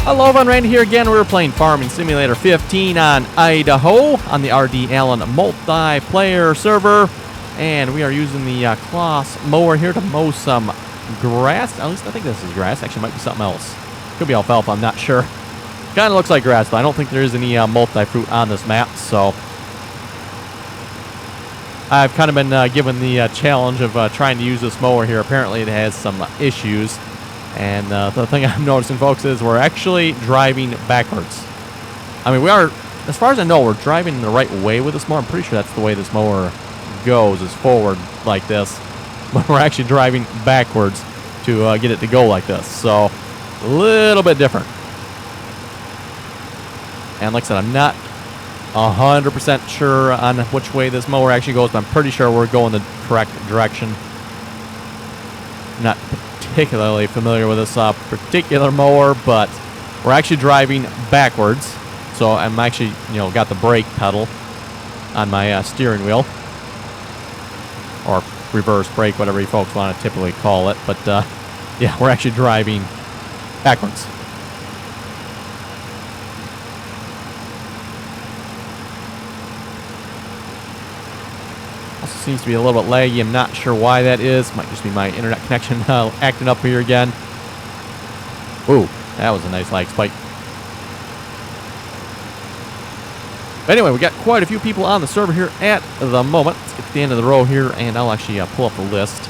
Hello everyone, Randy here again. We're playing Farming Simulator 15 on Idaho on the RDAllen multiplayer server. And we are using the Claas mower here to mow some grass. At least I think this is grass. Actually, it might be something else. Could be alfalfa, I'm not sure. Kind of looks like grass, but I don't think there is any multi-fruit on this map. So I've kind of been given the challenge of trying to use this mower here. Apparently it has some issues. And the thing I'm noticing, folks, is we're actually driving backwards. I mean, we are, as far as I know, we're driving the right way with this mower. I'm pretty sure that's the way this mower goes, is forward like this. But we're actually driving backwards to get it to go like this. So, a little bit different. And like I said, I'm not 100% sure on which way this mower actually goes, but I'm pretty sure we're going the correct direction. Not particularly familiar with this particular mower, but we're actually driving backwards. So I'm actually, got the brake pedal on my steering wheel, or reverse brake, whatever you folks want to typically call it. But yeah, we're actually driving backwards. Also seems to be a little bit laggy. I'm not sure why that is. Might just be my internet connection acting up here again. Ooh, that was a nice lag spike. But anyway, we got quite a few people on the server here at the moment. Let's get to the end of the row here, and I'll actually pull up the list.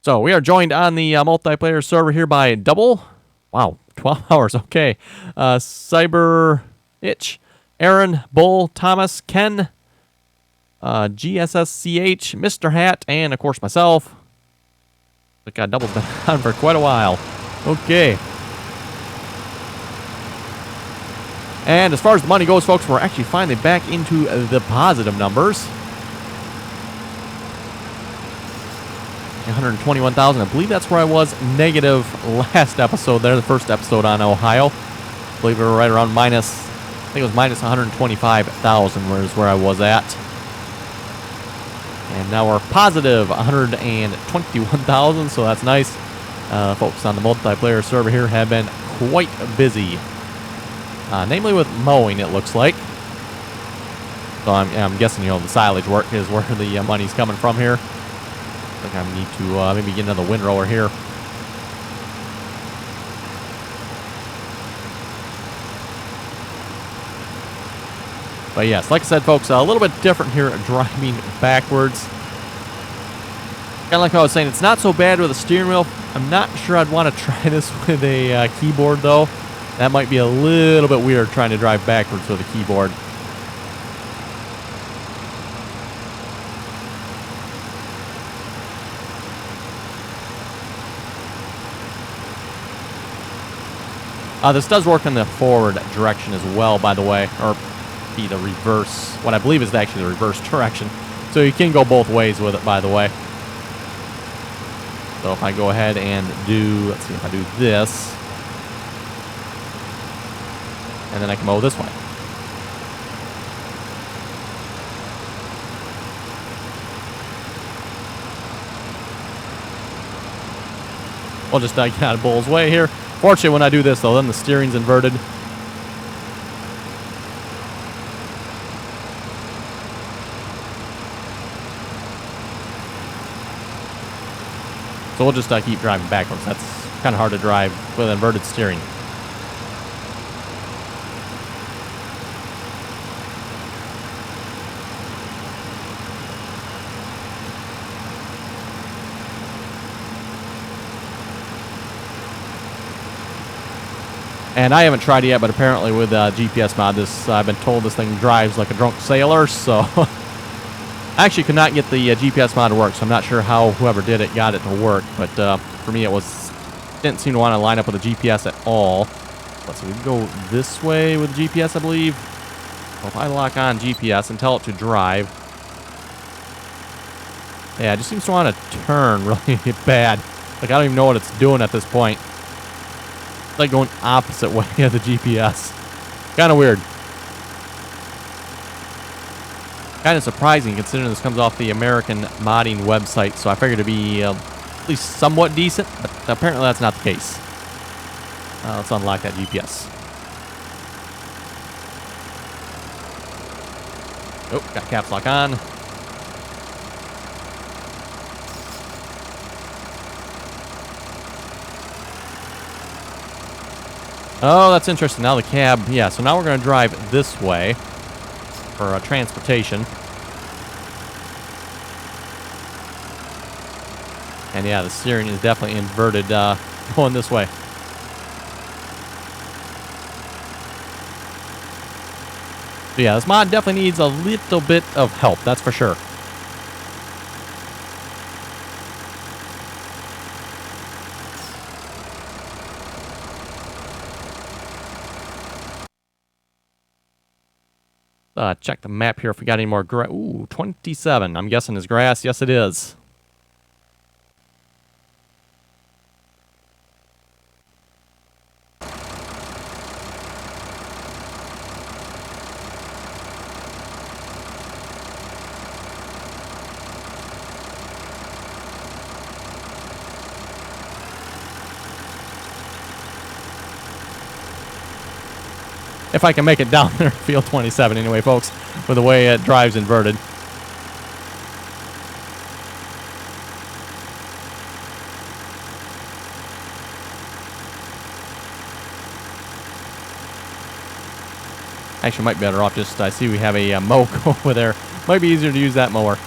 So we are joined on the multiplayer server here by Double. Wow, 12 hours, okay. Cyber Itch, Aaron, Bull, Thomas, Ken, GSSCH, Mr. Hat, and of course myself. Look, Double's been on for quite a while. Okay. And as far as the money goes, folks, we're actually finally back into the positive numbers. 121,000. I believe that's where I was negative last episode there, the first episode on Ohio. I believe we were right around minus, I think it was minus 125,000 was where I was at. And now we're positive 121,000, so that's nice. Folks on the multiplayer server here have been quite busy. Namely with mowing, it looks like. So I'm guessing, the silage work is where the money's coming from here. I think I need to maybe get another windrower here. But yes, like I said, folks, a little bit different here, driving backwards. Kind of like I was saying, it's not so bad with a steering wheel. I'm not sure I'd want to try this with a keyboard, though. That might be a little bit weird trying to drive backwards with a keyboard. This does work in the forward direction as well, by the way, or be the reverse, what I believe is actually the reverse direction. So you can go both ways with it, by the way. So if I go ahead and do, let's see, if I do this, and then I can mow this way. We'll just get out of Bull's way here. Fortunately, when I do this, though, then the steering's inverted. So we'll just keep driving backwards. That's kind of hard to drive with inverted steering. And I haven't tried it yet, but apparently with GPS mod, I've been told this thing drives like a drunk sailor, so I actually could not get the GPS mod to work, so I'm not sure how whoever did it got it to work, but for me it didn't seem to want to line up with the GPS at all. Let's see, we can go this way with the GPS, I believe. Well, if I lock on GPS and tell it to drive, yeah, it just seems to want to turn really bad. Like, I don't even know what it's doing at this point. It's like going opposite way of the GPS. Kind of weird. Kind of surprising considering this comes off the American modding website, so I figured it'd be at least somewhat decent, but apparently that's not the case. Let's unlock that GPS. Oh, got caps lock on. Oh, that's interesting. Now the cab, yeah, so now we're going to drive this way for transportation. And yeah, the steering is definitely inverted going this way. So yeah, this mod definitely needs a little bit of help, that's for sure. Check the map here if we got any more grass. Ooh, 27. I'm guessing is grass. Yes, it is. If I can make it down there, field 27 anyway, folks, with the way it drives inverted. Actually, might be better off just, I see we have a mow over there. Might be easier to use that mower.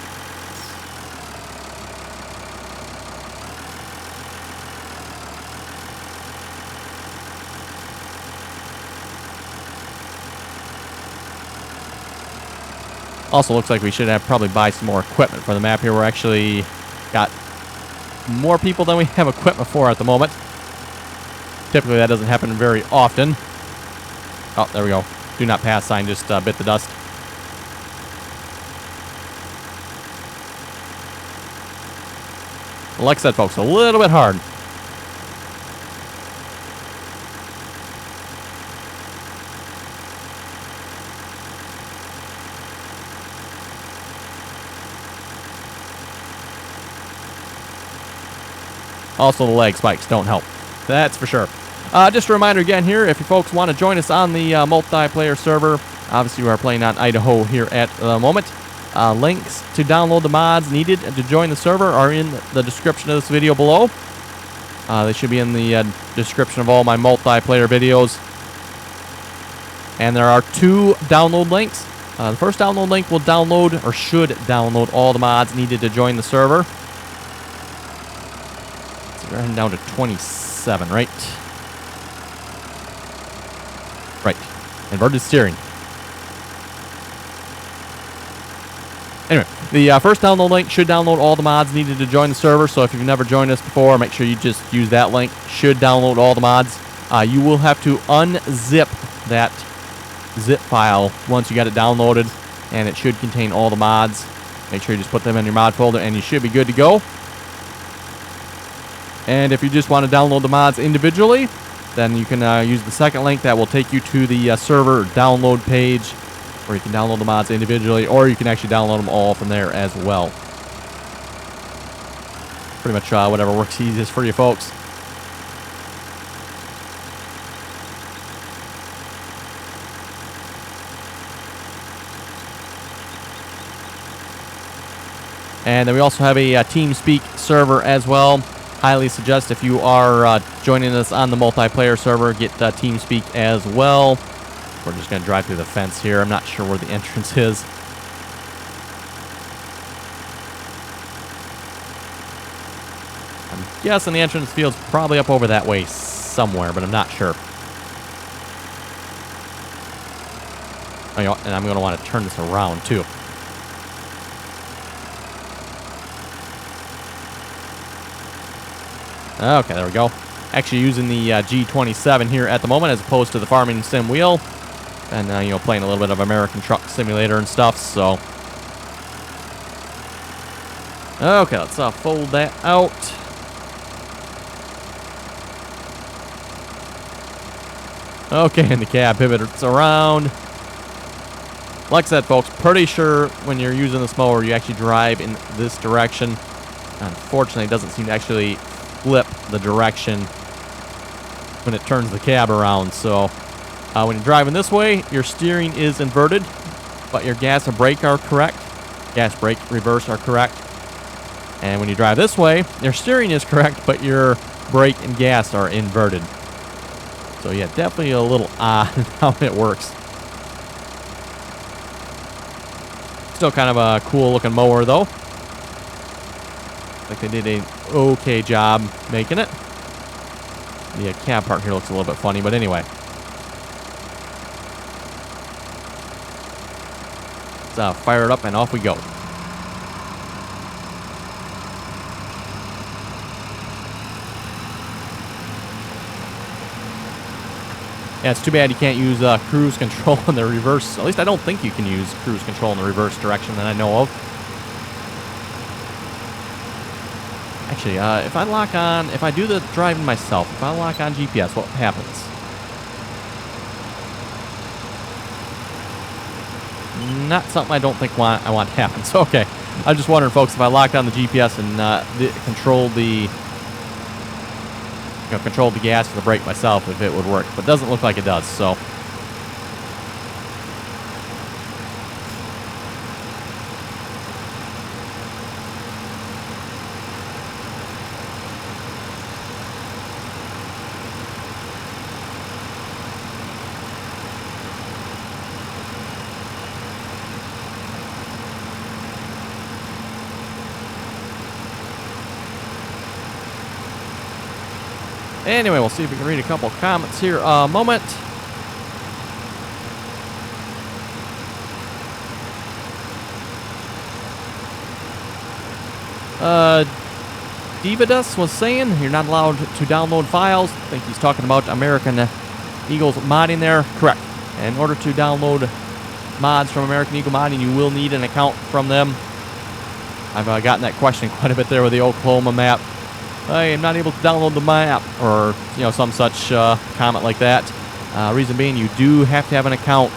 Also looks like we should have probably buy some more equipment for the map here. We're actually got more people than we have equipment for at the moment. Typically that doesn't happen very often. Oh, there we go. Do not pass sign just bit the dust. Like I said, folks, a little bit hard. Also, the leg spikes don't help. That's for sure. Just a reminder again here, if you folks want to join us on the multiplayer server, obviously we are playing on Idaho here at the moment. Links to download the mods needed to join the server are in the description of this video below. They should be in the description of all my multiplayer videos. And there are 2 download links. The first download link will download, or should download, all the mods needed to join the server. We're heading down to 27, right? Right. Inverted steering. Anyway, the first download link should download all the mods needed to join the server. So if you've never joined us before, make sure you just use that link. Should download all the mods. You will have to unzip that zip file once you got it downloaded, and it should contain all the mods. Make sure you just put them in your mod folder, and you should be good to go. And if you just want to download the mods individually, then you can use the second link that will take you to the server download page, where you can download the mods individually, or you can actually download them all from there as well. Pretty much whatever works easiest for you folks. And then we also have a TeamSpeak server as well. Highly suggest if you are joining us on the multiplayer server, get TeamSpeak as well. We're just going to drive through the fence here. I'm not sure where the entrance is. I'm guessing the entrance field's probably up over that way somewhere, but I'm not sure. Oh, you know, and I'm going to want to turn this around too. Okay, there we go. Actually using the G27 here at the moment as opposed to the farming sim wheel. And, you know, playing a little bit of American Truck Simulator and stuff, so. Okay, let's fold that out. Okay, and the cab pivots around. Like I said, folks, pretty sure when you're using this mower, you actually drive in this direction. Unfortunately, it doesn't seem to actually flip the direction when it turns the cab around. So when you're driving this way, your steering is inverted, but your gas and brake are correct. Gas, brake, reverse are correct. And when you drive this way, your steering is correct, but your brake and gas are inverted. So yeah, definitely a little odd in how it works. Still kind of a cool looking mower though. Like they did an okay job making it. The cab part here looks a little bit funny, but anyway. Let's fire it up and off we go. Yeah, it's too bad you can't use cruise control in the reverse. At least I don't think you can use cruise control in the reverse direction that I know of. Actually, if I do the driving myself, if I lock on GPS, what happens? Not something I don't think I want to happen. So, okay. I was just wondering, folks, if I locked on the GPS and controlled the gas and the brake myself, if it would work. But it doesn't look like it does, so. Anyway, we'll see if we can read a couple comments here. Moment. Dividus was saying you're not allowed to download files. I think he's talking about American Eagle's modding there. Correct. And in order to download mods from American Eagle Modding, you will need an account from them. I've gotten that question quite a bit there with the Oklahoma map. I am not able to download the map, or some such comment like that. Reason being, you do have to have an account.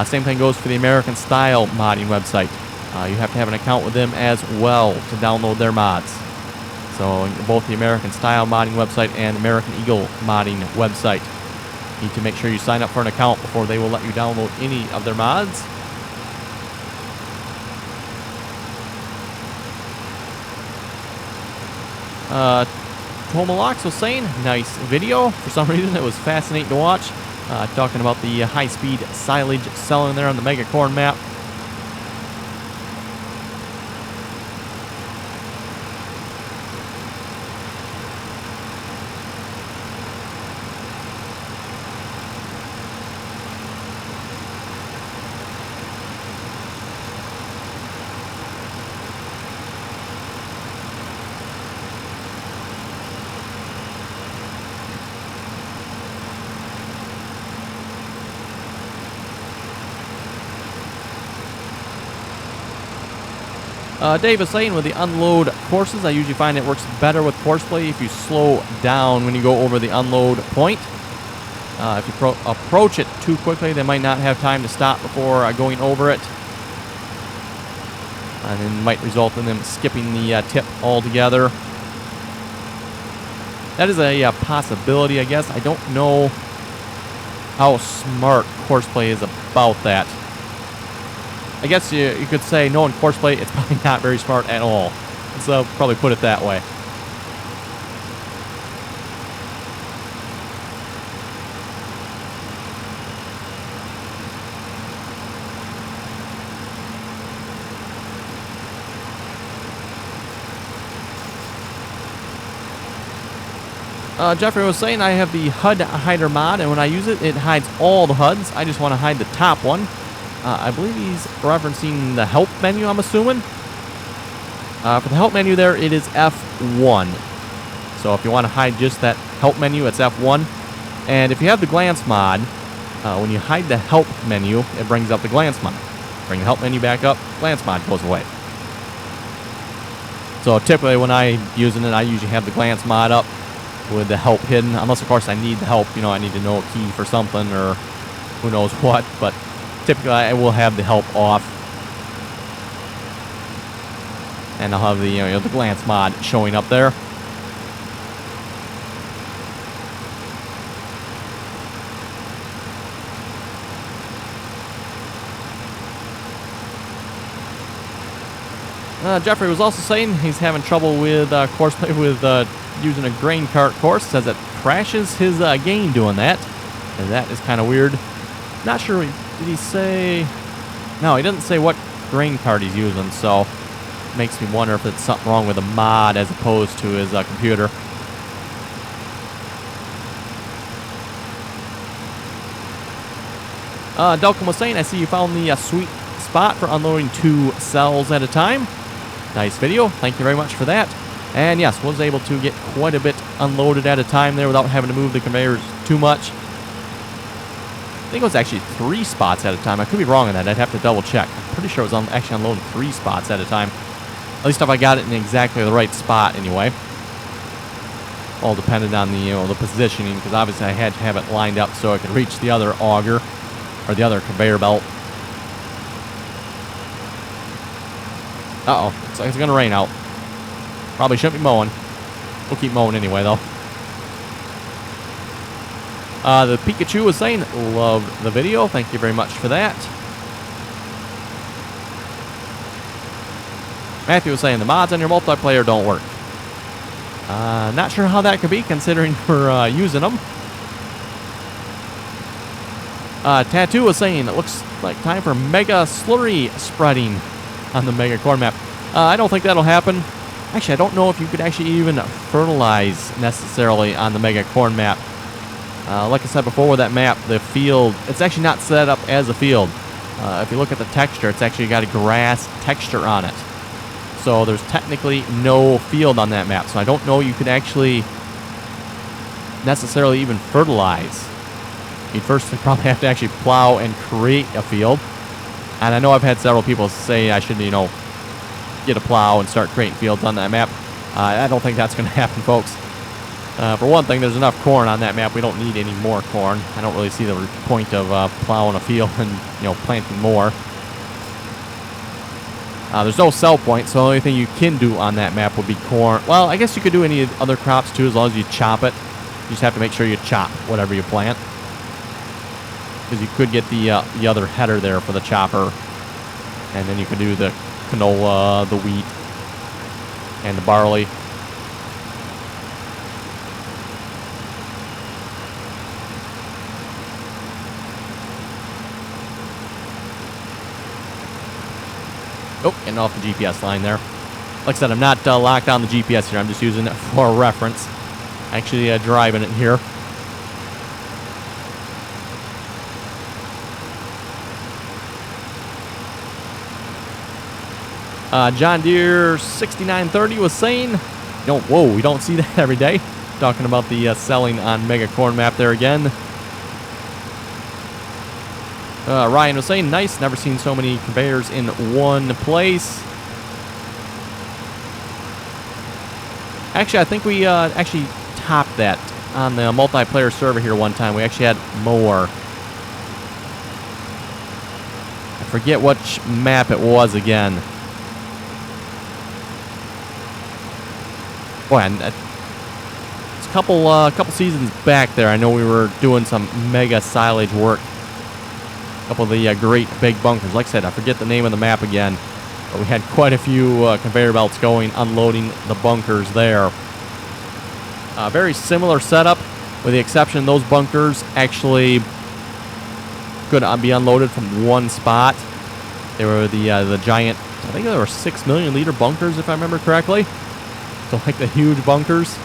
Same thing goes for the American Style modding website. You have to have an account with them as well to download their mods. So both the American Style modding website and American Eagle modding website, you need to make sure you sign up for an account before they will let you download any of their mods. Tomalox was saying, nice video. For some reason, it was fascinating to watch. Talking about the high-speed silage selling there on the Mega Corn map. Dave is saying with the unload courses, I usually find it works better with courseplay if you slow down when you go over the unload point. If you approach it too quickly, they might not have time to stop before going over it. And then might result in them skipping the tip altogether. That is a possibility, I guess. I don't know how smart courseplay is about that. I guess you could say, knowing courseplay, it's probably not very smart at all. So probably put it that way. Jeffrey was saying I have the HUD hider mod, and when I use it, it hides all the HUDs. I just want to hide the top one. I believe he's referencing the help menu, I'm assuming. For the help menu there, it is F1. So if you want to hide just that help menu, it's F1. And if you have the glance mod, when you hide the help menu, it brings up the glance mod. Bring the help menu back up, glance mod goes away. So typically when I'm using it, I usually have the glance mod up with the help hidden. Unless, of course, I need the help. I need to know a key for something or who knows what. But typically I will have the help off. And I'll have the, the glance mod showing up there. Jeffrey was also saying he's having trouble with course play with using a grain cart course. Says it crashes his game doing that. And that is kind of weird. Not sure, did he say... No, he doesn't say what grain cart he's using, so it makes me wonder if it's something wrong with the mod as opposed to his computer. Delcom was saying, I see you found the sweet spot for unloading 2 cells at a time. Nice video. Thank you very much for that. And yes, was able to get quite a bit unloaded at a time there without having to move the conveyors too much. I think it was actually 3 spots at a time. I could be wrong on that. I'd have to double check. I'm pretty sure it was actually unloading 3 spots at a time. At least if I got it in exactly the right spot anyway. All depended on the, the positioning, because obviously I had to have it lined up so I could reach the other auger or the other conveyor belt. Uh-oh. Looks like it's going to rain out. Probably shouldn't be mowing. We'll keep mowing anyway, though. The Pikachu was saying, loved the video. Thank you very much for that. Matthew was saying, the mods on your multiplayer don't work. Not sure how that could be, considering we're using them. Tattoo was saying, it looks like time for mega slurry spreading on the mega corn map. I don't think that'll happen. Actually, I don't know if you could actually even fertilize necessarily on the mega corn map. Like I said before with that map, the field, it's actually not set up as a field. If you look at the texture, it's actually got a grass texture on it. So there's technically no field on that map. So I don't know you could actually necessarily even fertilize. You'd first probably have to actually plow and create a field. And I know I've had several people say I should, get a plow and start creating fields on that map. I don't think that's going to happen, folks. For one thing, there's enough corn on that map. We don't need any more corn. I don't really see the point of plowing a field and, planting more. There's no sell point, so the only thing you can do on that map would be corn. Well, I guess you could do any other crops too, as long as you chop it. You just have to make sure you chop whatever you plant. Because you could get the other header there for the chopper. And then you can do the canola, the wheat, and the barley. Oh, getting off the GPS line there. Like I said, I'm not locked on the GPS here. I'm just using it for reference. Actually driving it here. John Deere 6930 was saying, whoa, we don't see that every day. Talking about the selling on Mega Corn Map there again. Ryan was saying, nice, never seen so many conveyors in one place. Actually, I think we actually topped that on the multiplayer server here one time. We actually had Mower. I forget which map it was again. Boy, and it's a couple seasons back there. I know we were doing some mega silage work. A couple of the great big bunkers. Like I said, I forget the name of the map again. But we had quite a few conveyor belts going, unloading the bunkers there. Very similar setup, with the exception those bunkers actually could be unloaded from one spot. They were the giant, I think they were 6 million liter bunkers, if I remember correctly. So like the huge bunkers.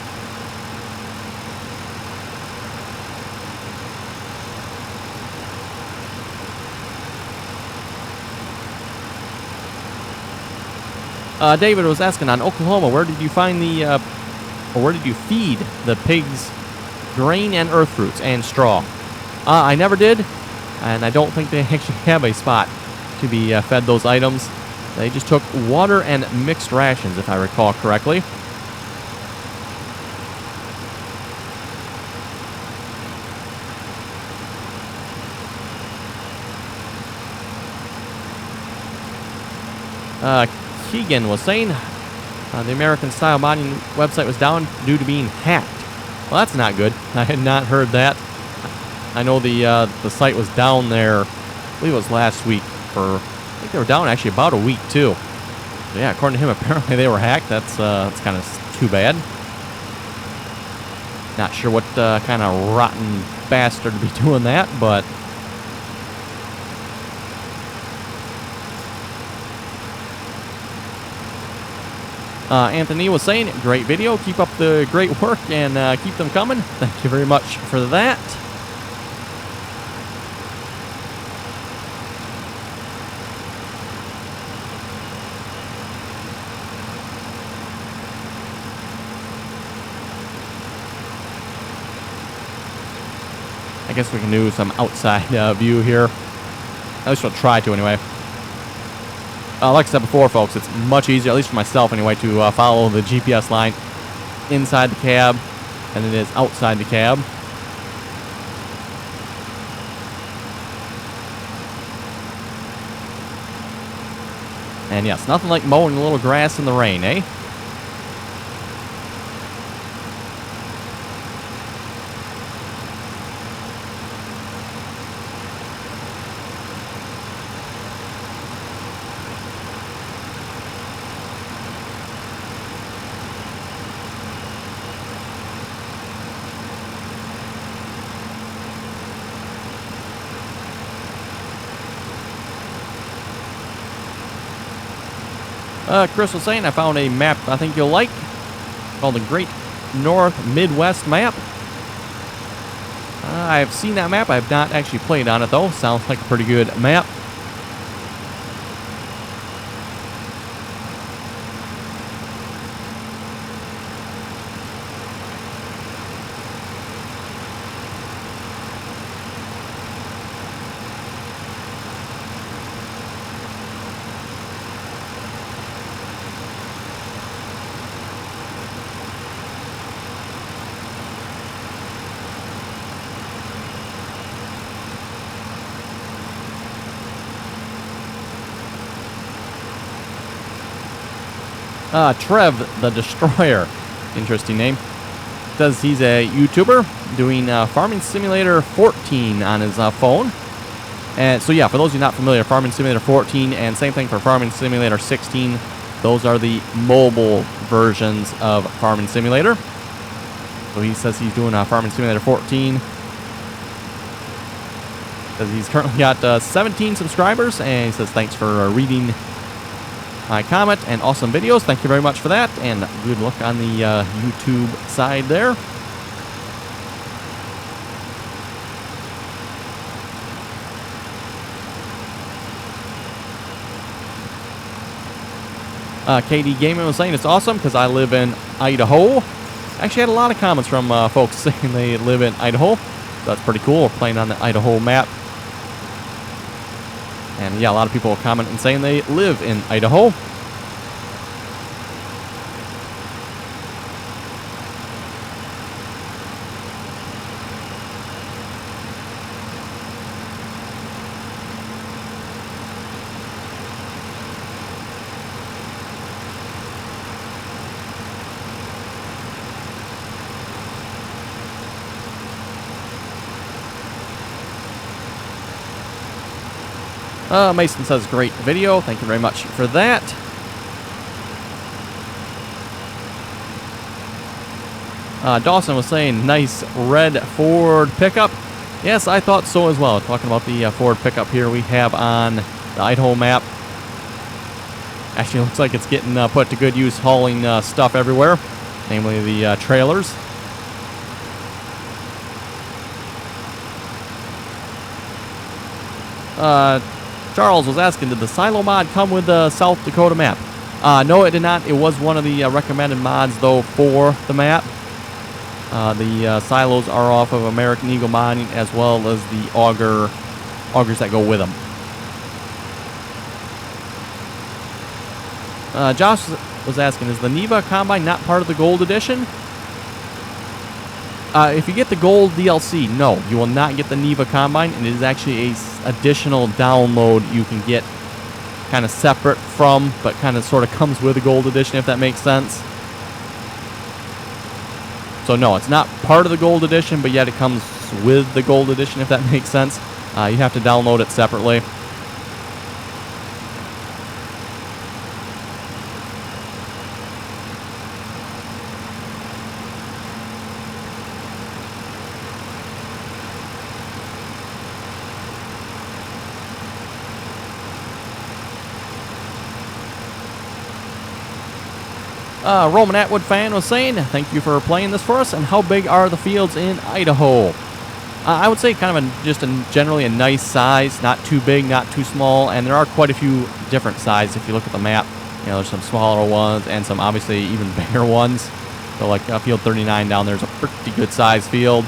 David was asking, on Oklahoma, where did you find the, or where did you feed the pigs grain and earth roots and straw? I never did, and I don't think they actually have a spot to be fed those items. They just took water and mixed rations, if I recall correctly. Keegan was saying the American Style Modding website was down due to being hacked. Well, that's not good. I had not heard that. I know the site was down there, I believe it was last week, I think they were down actually about a week too. So yeah, according to him, apparently they were hacked. That's kind of too bad. Not sure what kind of rotten bastard to be doing that, but Anthony was saying, great video, keep up the great work and keep them coming. Thank you very much for that. I guess we can do some outside view here. At least we'll try to anyway. Like I said before, folks, it's much easier, at least for myself anyway, to follow the GPS line inside the cab than it is outside the cab. And yes, nothing like mowing a little grass in the rain, eh? Chris was saying I found a map I think you'll like called the Great North Midwest Map. I've seen that map. I have not actually played on it though. Sounds like a pretty good map. Trev the Destroyer, interesting name. Says he's a YouTuber doing Farming Simulator 14 on his phone. And so yeah, for those of you not familiar, Farming Simulator 14 and same thing for Farming Simulator 16. Those are the mobile versions of Farming Simulator. So he says he's doing Farming Simulator 14. Says he's currently got 17 subscribers, and he says thanks for reading my comment and awesome videos. Thank you very much for that, and good luck on the YouTube side there. KD Gaming was saying it's awesome because I live in Idaho. Actually had a lot of comments from folks saying they live in Idaho. So that's pretty cool. We're playing on the Idaho map. And yeah, a lot of people comment and saying they live in Idaho. Mason says, great video. Thank you very much for that. Dawson was saying, nice red Ford pickup. Yes, I thought so as well. Talking about the Ford pickup here we have on the Idaho map. Actually, looks like it's getting put to good use hauling stuff everywhere, namely the trailers. Charles was asking, did the silo mod come with the South Dakota map? No, it did not. It was one of the recommended mods, though, for the map. The silos are off of American Eagle Mining, as well as the augers that go with them. Josh was asking, is the Neva Combine not part of the Gold Edition? If you get the Gold DLC, no, you will not get the Neva Combine, and it is actually a additional download you can get kind of separate from, but kind of sort of comes with the Gold Edition, if that makes sense. So no, it's not part of the Gold Edition, but yet it comes with the Gold Edition, if that makes sense. You have to download it separately. Roman Atwood fan was saying, thank you for playing this for us, and how big are the fields in Idaho? I would say kind of just generally a nice size, not too big, not too small, and there are quite a few different sizes if you look at the map. You know, there's some smaller ones and some obviously even bigger ones. So like field 39 down there is a pretty good size field.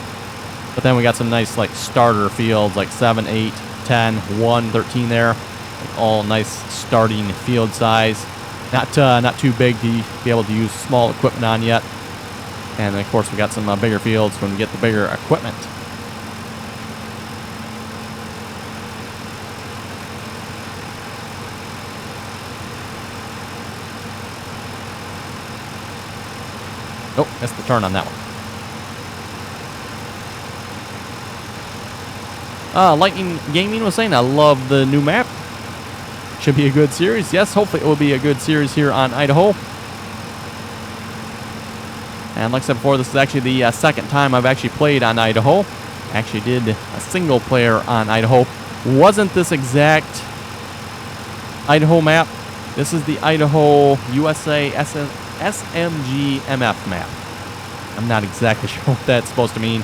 But then we got some nice like starter fields like 7, 8, 10, 1, 13 there. Like all nice starting field size. Not too big to be able to use small equipment on yet. And then of course we got some bigger fields when we get the bigger equipment. Oh, missed the turn on that one. Lightning Gaming was saying, I love the new map. Should be a good series. Yes, hopefully it will be a good series here on Idaho. And like I said before, this is actually the second time I've actually played on Idaho. Actually did a single player on Idaho. Wasn't this exact Idaho map. This is the Idaho USA SMG MF map. I'm not exactly sure what that's supposed to mean,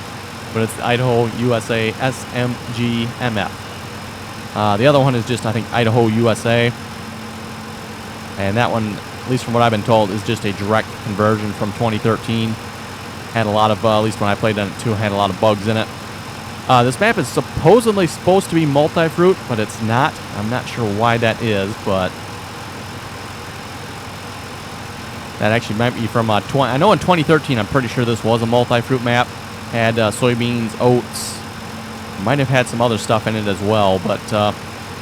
but it's the Idaho USA SMG MF. The other one is just, I think, Idaho USA. And that one, at least from what I've been told, is just a direct conversion from 2013. Had a lot of, at least when I played on it too, had a lot of bugs in it. This map is supposedly supposed to be multi-fruit, but it's not. I'm not sure why that is, but that actually might be from I know in 2013, I'm pretty sure this was a multi-fruit map. Had soybeans, oats. Might have had some other stuff in it as well, but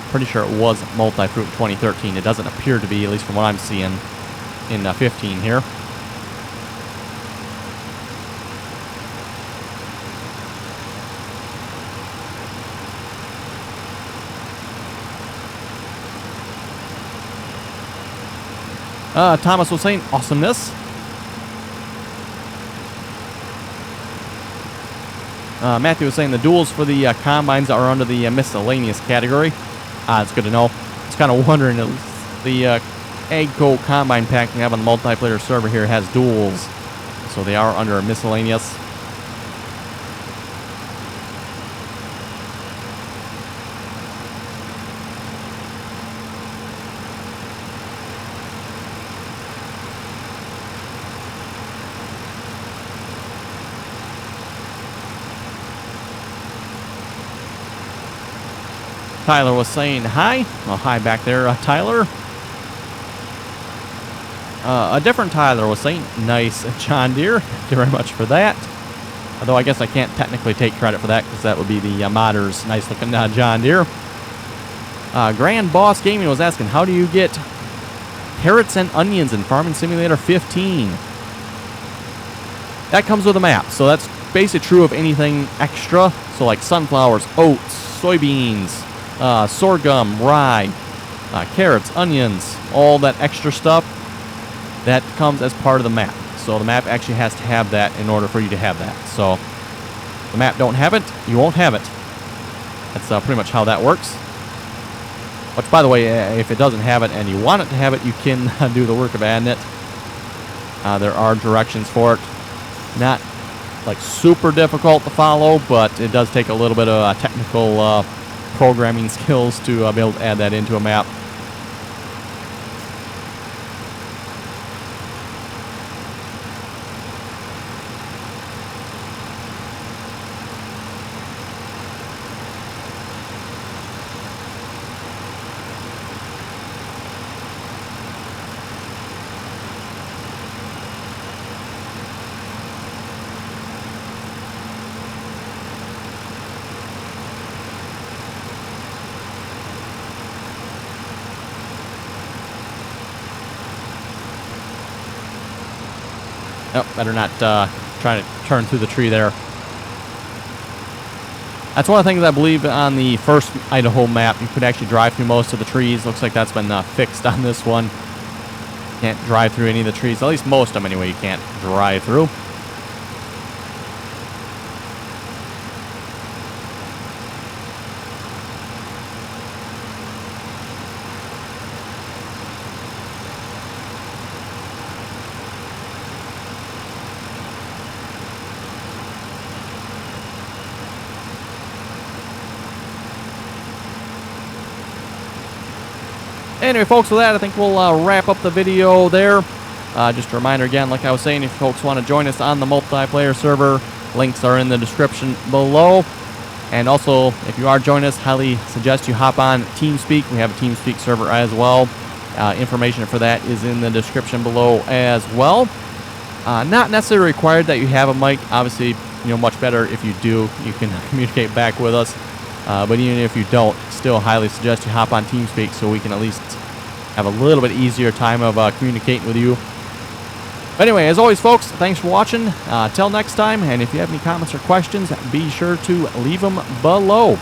pretty sure it was multi-fruit in 2013. It doesn't appear to be, at least from what I'm seeing in 15 here. Thomas was saying awesomeness. Matthew was saying the duels for the combines are under the miscellaneous category. It's good to know. I was kind of wondering, the AgCo combine pack we have on the multiplayer server here has duels, so they are under miscellaneous. Tyler was saying hi. Well, hi back there, Tyler. A different Tyler was saying, nice John Deere. Thank you very much for that. Although I guess I can't technically take credit for that because that would be the modder's nice looking John Deere. Grand Boss Gaming was asking, how do you get carrots and onions in Farming Simulator 15? That comes with a map, so that's basically true of anything extra. So like sunflowers, oats, soybeans, sorghum, rye, carrots, onions, all that extra stuff, that comes as part of the map. So the map actually has to have that in order for you to have that. So if the map don't have it, you won't have it. That's pretty much how that works. Which, by the way, if it doesn't have it and you want it to have it, you can do the work of adding it. There are directions for it. Not like super difficult to follow, but it does take a little bit of technical programming skills to be able to add that into a map. Oh, better not try to turn through the tree there. That's one of the things I believe on the first Idaho map. You could actually drive through most of the trees. Looks like that's been fixed on this one. Can't drive through any of the trees. At least most of them anyway, you can't drive through. Anyway, folks, with that, I think we'll wrap up the video there. Just a reminder again, like I was saying, if folks want to join us on the multiplayer server, links are in the description below. And also, if you are joining us, highly suggest you hop on TeamSpeak. We have a TeamSpeak server as well. Information for that is in the description below as well. Not necessarily required that you have a mic. Obviously, much better if you do. You can communicate back with us. But even if you don't, still highly suggest you hop on TeamSpeak so we can at least have a little bit easier time of communicating with you. But anyway, as always, folks, thanks for watching. Till next time, and if you have any comments or questions, be sure to leave them below.